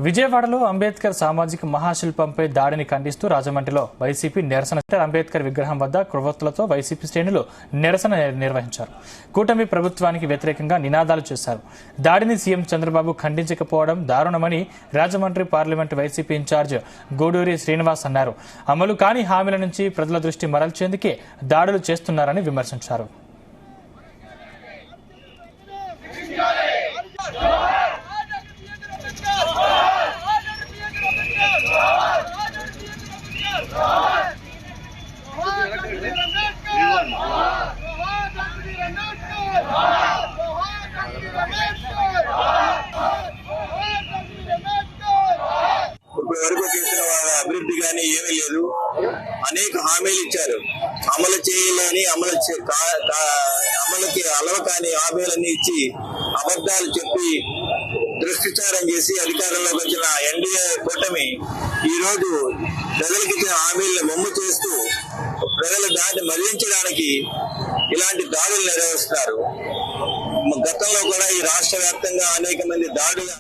విజయవాడలో అంబేద్కర్ సామాజిక మహాశిల్పంపై దాడిని ఖండిస్తూ రాజమండ్రిలో వైసీపీ నిరసన అంబేద్కర్ విగ్రహం వద్ద కొవ్వొత్తులతో వైసీపీ శ్రేణులు నిరసన నిర్వహించారు. కూటమి ప్రభుత్వానికి వ్యతిరేకంగా నినాదాలు చేశారు. దాడిని సీఎం చంద్రబాబు ఖండించకపోవడం దారుణమని Rajahmundry parliament YCP incharge Guduri Srinivas అన్నారు. అమలు కాని హామీల నుంచి ప్రజల దృష్టి మరల్చేందుకే దాడులు చేస్తున్నారని విమర్శించారు. ఇప్పటివరకు చేసిన అభివృద్ధి కానీ ఏమీ లేదు. అనేక హామీలు ఇచ్చారు, అమలు చేయాలని అమలుకి అలవకాని హామీలన్నీ ఇచ్చి అబద్ధాలు చెప్పి దుష్ప్రచారం చేసి అధికారంలోకి వచ్చిన ఎన్డీఏ కూటమి ఈ రోజు ప్రజలకు ఇచ్చిన హామీలను మమ్ము చేస్తూ ప్రజల దాన్ని మళ్లించడానికి ఇలాంటి దాడులు నిర్వహిస్తారు. గతంలో కూడా ఈ రాష్ట్ర వ్యాప్తంగా అనేక మంది దాడులు